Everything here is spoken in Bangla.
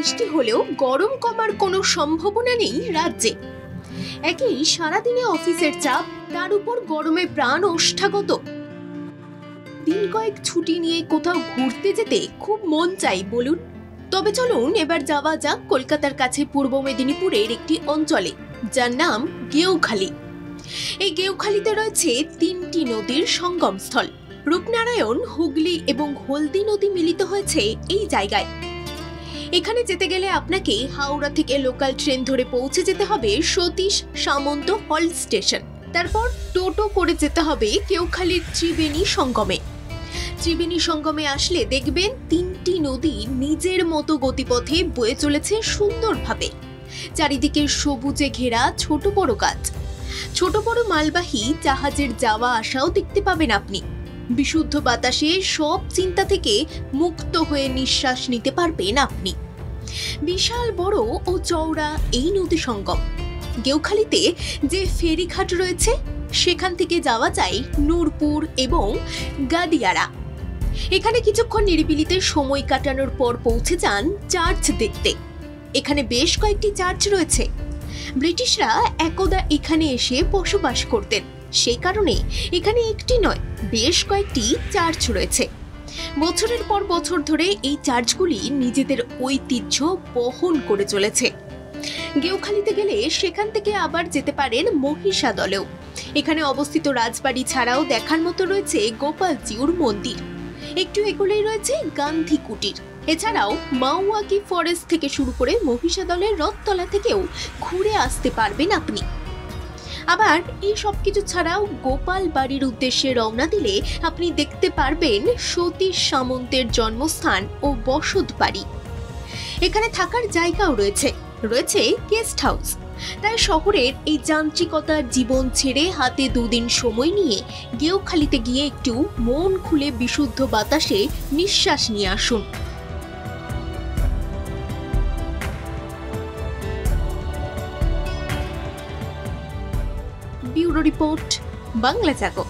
বৃষ্টি হলেও গরম কমার কোনো সম্ভাবনা নেই রাজ্যে। একই সারাদিনে অফিসের চাপ, তার উপর গরমে প্রাণ ওষ্ঠাগত। দিন কয়েক ছুটি নিয়ে কোথাও ঘুরতে যেতে খুব মন চাই বলুন। তবে চলুন এবার যাওয়া যাক কলকাতার কাছে পূর্ব মেদিনীপুরের একটি অঞ্চলে, যার নাম গেউখালী। এই গেউখালীতে রয়েছে 3টি নদীর সঙ্গমস্থল। রূপনারায়ণ, হুগলি এবং হলদি নদী মিলিত হয়েছে এই জায়গায়। এখানে যেতে গেলে আপনাকে হাওড়া থেকে লোকাল ট্রেন ধরে পৌঁছে যেতে হবে সতীশ সামন্ত হল্ট স্টেশন। তারপর টোটো করে যেতে হবে গেউখালীর ত্রিবেণী সঙ্গমে। ত্রিবেণী সঙ্গমে আসলে দেখবেন 3টি নদী নিজের মতো গতিপথে বয়ে চলেছে সুন্দরভাবে। চারিদিকে সবুজে ঘেরা ছোট বড় গাছ, ছোট বড় মালবাহী জাহাজের যাওয়া আসাও দেখতে পাবেন আপনি। বিশুদ্ধ বাতাসে সব চিন্তা থেকে মুক্ত হয়ে নিঃশ্বাস নিতে পারবেন আপনি। বিশাল বড় ও চওড়া এই নদী সঙ্গম। গেউখালীতে যে ফেরিঘাট রয়েছে সেখান থেকে যাওয়া যায় নূরপুর এবং গাদিয়ারা। এখানে কিছুক্ষণ নিরিবিলিতে সময় কাটানোর পর পৌঁছে যান চার্চ দেখতে। এখানে বেশ কয়েকটি চার্চ রয়েছে। ব্রিটিশরা একদা এখানে এসে বসবাস করতেন, সেই কারণে এখানে একটি নয় বেশ কয়েকটি চার্চ রয়েছে। বছরের পর বছর ধরে এই চার্চগুলি নিজেদের ঐতিহ্য বহন করে চলেছে। গেউখালীতে গেলে সেখান থেকে আবার যেতে পারেন মহিষাদলেও। এখানে অবস্থিত রাজবাড়ি ছাড়াও দেখার মতো রয়েছে গোপালজিউর মন্দির। একটু এগুলোই রয়েছে গান্ধী কুটির। এছাড়াও মাওয়াকি ফরেস্ট থেকে শুরু করে মহিষাদলের রথতলা থেকেও ঘুরে আসতে পারবেন আপনি। আবার এই সবকিছু ছাড়াও গোপাল বাড়ির উদ্দেশ্যে রওনা দিলে আপনি দেখতে পারবেন সতীশ সামন্তের জন্মস্থান ও বসত বাড়ি। এখানে থাকার জায়গাও রয়েছে, রয়েছে গেস্ট হাউস। তাই শহরের এই যান্ত্রিকতার জীবন ছেড়ে হাতে 2 দিন সময় নিয়ে গেউখালীতে গিয়ে একটু মন খুলে বিশুদ্ধ বাতাসে নিঃশ্বাস নিয়ে আসুন। ব্যুরো রিপোর্ট, বাংলা জাগো।